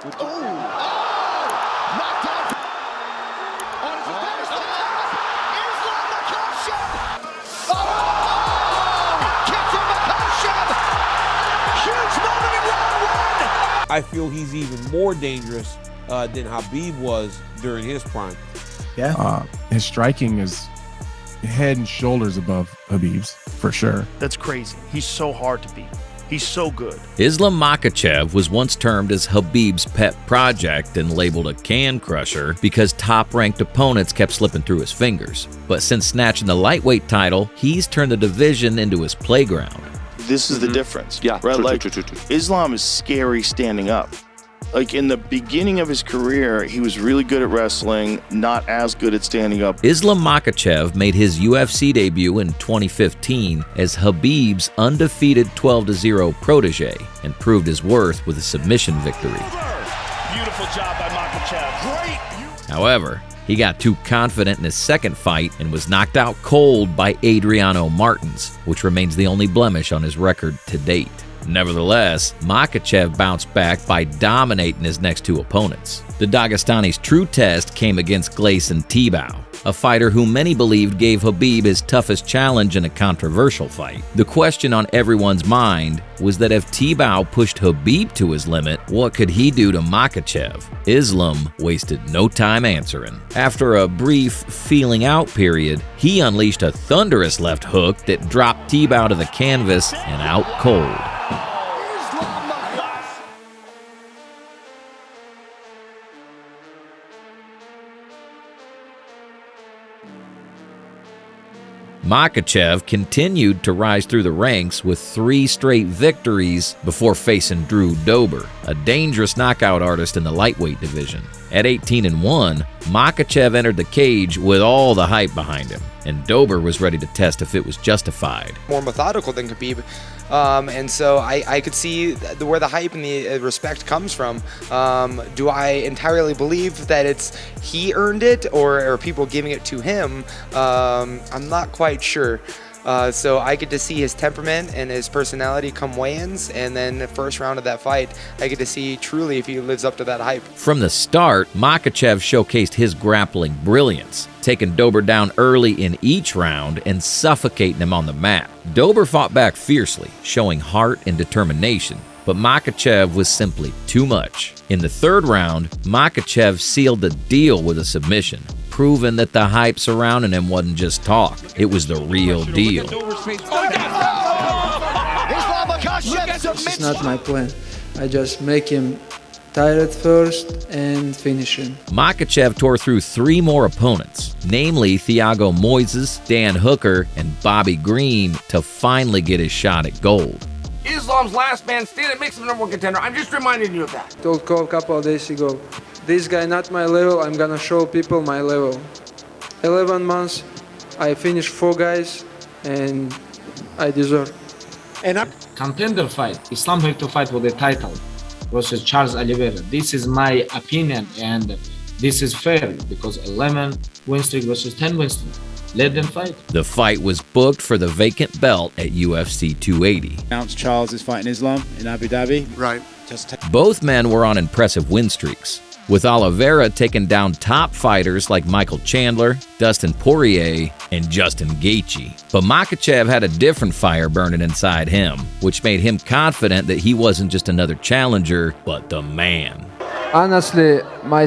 Knocked out. On his finish. Islam Makhachev. Kick from Makhachev. Huge moment in round one. I feel he's even more dangerous than Khabib was during his prime. Yeah. His striking is head and shoulders above Khabib's, for sure. That's crazy. He's so hard to beat. He's so good. Islam Makhachev was once termed as Khabib's pet project and labeled a can crusher because top-ranked opponents kept slipping through his fingers. But since snatching the lightweight title, he's turned the division into his playground. This is the difference. Yeah, right? true. Islam is scary standing up. Like in the beginning of his career, he was really good at wrestling, not as good at standing up. Islam Makhachev made his UFC debut in 2015 as Khabib's undefeated 12-0 protege and proved his worth with a submission victory. Beautiful job by Makhachev. Great. However, he got too confident in his second fight and was knocked out cold by Adriano Martins, which remains the only blemish on his record to date. Nevertheless, Makhachev bounced back by dominating his next two opponents. The Dagestani's true test came against Gleison Tibau, a fighter who many believed gave Khabib his toughest challenge in a controversial fight. The question on everyone's mind was that if Tibau pushed Khabib to his limit, what could he do to Makhachev? Islam wasted no time answering. After a brief feeling out period, he unleashed a thunderous left hook that dropped Tibau to the canvas and out cold. Makhachev continued to rise through the ranks with 3 straight victories before facing Drew Dober, a dangerous knockout artist in the lightweight division. At 18-1, Makhachev entered the cage with all the hype behind him, and Dober was ready to test if it was justified. More methodical than Khabib, and so I could see where the hype and the respect comes from. Do I entirely believe that he earned it, or are people giving it to him? I'm not quite sure. So I get to see his temperament and his personality come weigh-ins, and then the first round of that fight, I get to see truly if he lives up to that hype. From the start, Makhachev showcased his grappling brilliance, taking Dober down early in each round and suffocating him on the mat. Dober fought back fiercely, showing heart and determination, but Makhachev was simply too much. In the third round, Makhachev sealed the deal with a submission, proving that the hype surrounding him wasn't just talk. It was the real deal. It's not my plan. I just make him tired first and finish him. Makhachev tore through 3 more opponents, namely Thiago Moises, Dan Hooker, and Bobby Green, to finally get his shot at gold. Islam's last man standing makes him #1 contender. I'm just reminding you of that. Told Cole a couple of days ago, this guy not my level, I'm gonna show people my level. 11 months, I finished 4 guys, and I deserve. Contender fight, Islam have to fight for the title versus Charles Oliveira. This is my opinion, and this is fair because 11 win streak versus 10 win streak. Let them fight. The fight was booked for the vacant belt at UFC 280. Announced Charles is fighting Islam in Abu Dhabi. Right. Both men were on impressive win streaks, with Oliveira taking down top fighters like Michael Chandler, Dustin Poirier, and Justin Gaethje. But Makhachev had a different fire burning inside him, which made him confident that he wasn't just another challenger, but the man. Honestly, my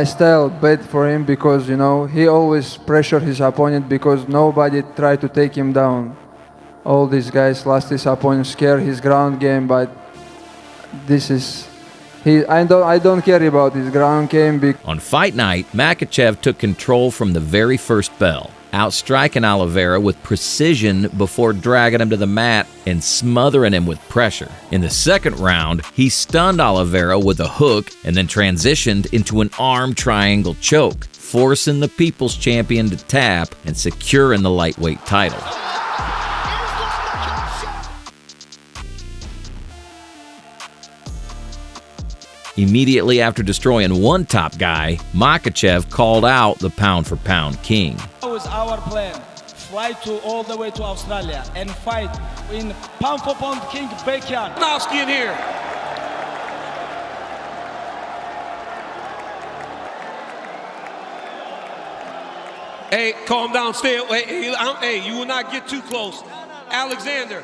style bad for him because, you know, he always pressure his opponent because nobody tried to take him down. All these guys lost his opponent, scare his ground game, but this is... I don't care about his ground game. On fight night, Makhachev took control from the very first bell, outstriking Oliveira with precision before dragging him to the mat and smothering him with pressure. In the second round, he stunned Oliveira with a hook and then transitioned into an arm triangle choke, forcing the People's Champion to tap and securing the lightweight title. Immediately after destroying one top guy, Makhachev called out the pound-for-pound king. That was our plan. Fly all the way to Australia and fight in pound-for-pound king backyard. Nowski in here. Hey, calm down, stay away. Hey, you will not get too close. Alexander,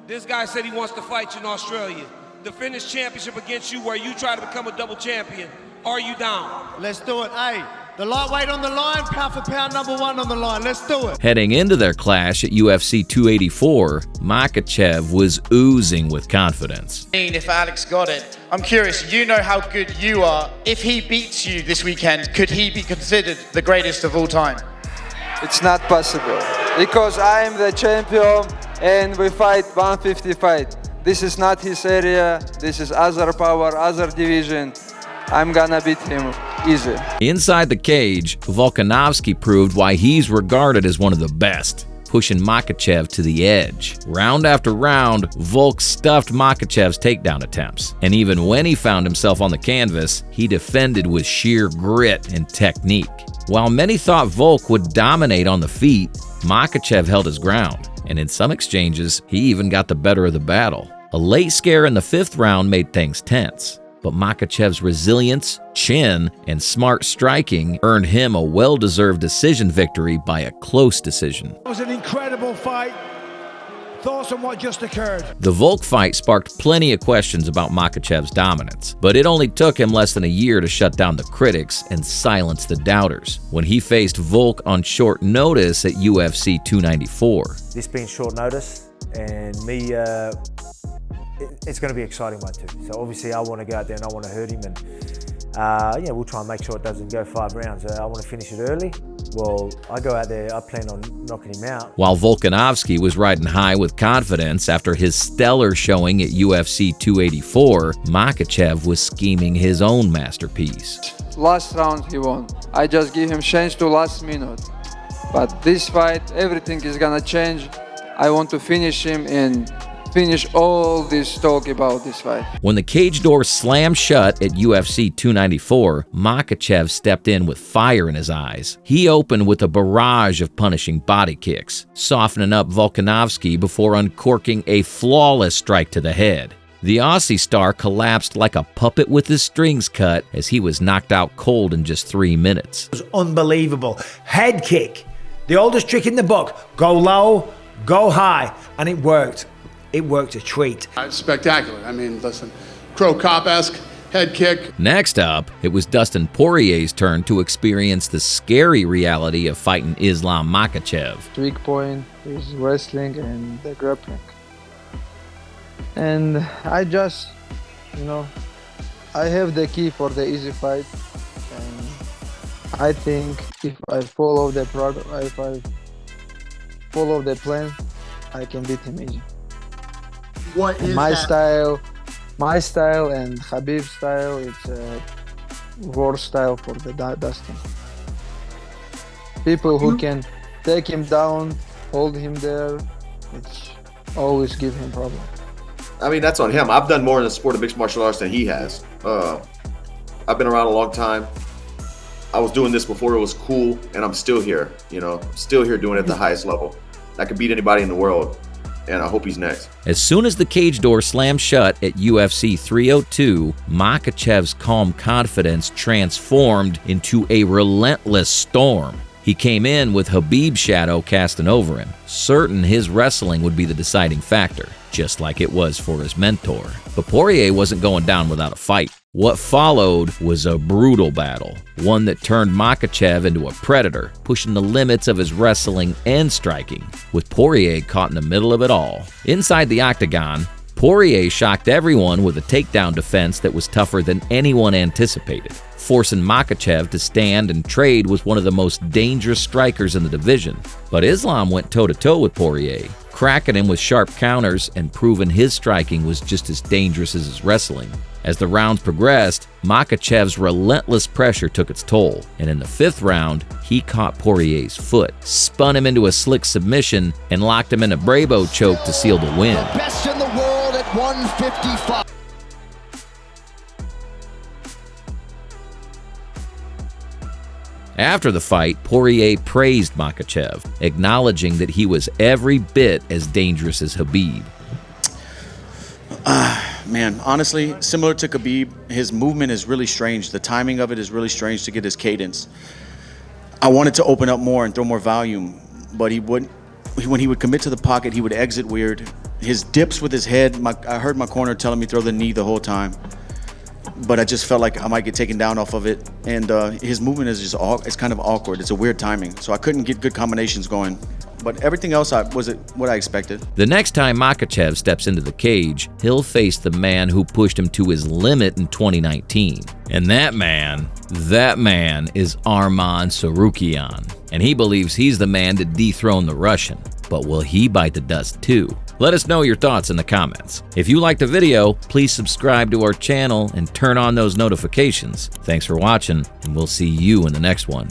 this guy said he wants to fight you in Australia. Defend his championship against you where you try to become a double champion. Are you down? Let's do it. Hey, the lightweight on the line, pound for pound #1 on the line. Let's do it. Heading into their clash at UFC 284, Makhachev was oozing with confidence. If Alex got it, I'm curious, you know how good you are. If he beats you this weekend, could he be considered the greatest of all time? It's not possible because I am the champion and we fight 150 fight. This is not his area. This is other power, other division. I'm gonna beat him easy. Inside the cage, Volkanovski proved why he's regarded as one of the best, pushing Makhachev to the edge. Round after round, Volk stuffed Makhachev's takedown attempts, and even when he found himself on the canvas, he defended with sheer grit and technique. While many thought Volk would dominate on the feet, Makhachev held his ground, and in some exchanges, he even got the better of the battle. A late scare in the 5th round made things tense, but Makhachev's resilience, chin, and smart striking earned him a well-deserved decision victory by a close decision. It was an incredible fight. Thoughts on what just occurred? The Volk fight sparked plenty of questions about Makhachev's dominance, but it only took him less than a year to shut down the critics and silence the doubters when he faced Volk on short notice at UFC 294. This being short notice, and me, it's going to be an exciting one too. So obviously I want to go out there and I want to hurt him, and yeah, we'll try and make sure it doesn't go 5 rounds. I want to finish it early. Well, I go out there, I plan on knocking him out. While Volkanovski was riding high with confidence after his stellar showing at UFC 284, Makhachev was scheming his own masterpiece. Last round he won. I just give him chance to last minute. But this fight, everything is gonna change. I want to finish him and finish all this talk about this fight. When the cage door slammed shut at UFC 294, Makhachev stepped in with fire in his eyes. He opened with a barrage of punishing body kicks, softening up Volkanovski before uncorking a flawless strike to the head. The Aussie star collapsed like a puppet with his strings cut as he was knocked out cold in just 3 minutes. It was unbelievable. Head kick, the oldest trick in the book. Go low, go high, and it worked. It worked a treat. Spectacular. I mean, listen, Crow Cop-esque head kick. Next up, it was Dustin Poirier's turn to experience the scary reality of fighting Islam Makhachev. Weak point is wrestling and the grappling. And I just, I have the key for the easy fight. And I think if I follow the plan, I can beat him easy. What is my that? My style and Khabib's style, it's a war style for the Dustin. People who can take him down, hold him there, it's always give him problem. I mean, that's on him. I've done more in the sport of mixed martial arts than he has. I've been around a long time. I was doing this before it was cool, and I'm still here, still here doing it at the highest level. I could beat anybody in the world. And I hope he's next. As soon as the cage door slammed shut at UFC 302, Makhachev's calm confidence transformed into a relentless storm. He came in with Khabib's shadow casting over him, certain his wrestling would be the deciding factor, just like it was for his mentor. But Poirier wasn't going down without a fight. What followed was a brutal battle, one that turned Makhachev into a predator, pushing the limits of his wrestling and striking, with Poirier caught in the middle of it all. Inside the Octagon, Poirier shocked everyone with a takedown defense that was tougher than anyone anticipated, forcing Makhachev to stand and trade with one of the most dangerous strikers in the division. But Islam went toe-to-toe with Poirier, cracking him with sharp counters and proving his striking was just as dangerous as his wrestling. As the rounds progressed, Makhachev's relentless pressure took its toll, and in the 5th round, he caught Poirier's foot, spun him into a slick submission, and locked him in a Bravo choke to seal the win. Best in the world at 155. After the fight, Poirier praised Makhachev, acknowledging that he was every bit as dangerous as Khabib. Man, honestly, similar to Khabib, his movement is really strange. The timing of it is really strange to get his cadence. I wanted to open up more and throw more volume, but he wouldn't. When he would commit to the pocket, he would exit weird. His dips with his head, I heard my corner telling me throw the knee the whole time, but I just felt like I might get taken down off of it. And his movement is just it's kind of awkward. It's a weird timing, so I couldn't get good combinations going. But everything else was what I expected. The next time Makhachev steps into the cage, he'll face the man who pushed him to his limit in 2019. And that man is Arman Tsarukyan. And he believes he's the man to dethrone the Russian. But will he bite the dust too? Let us know your thoughts in the comments. If you liked the video, please subscribe to our channel and turn on those notifications. Thanks for watching, and we'll see you in the next one.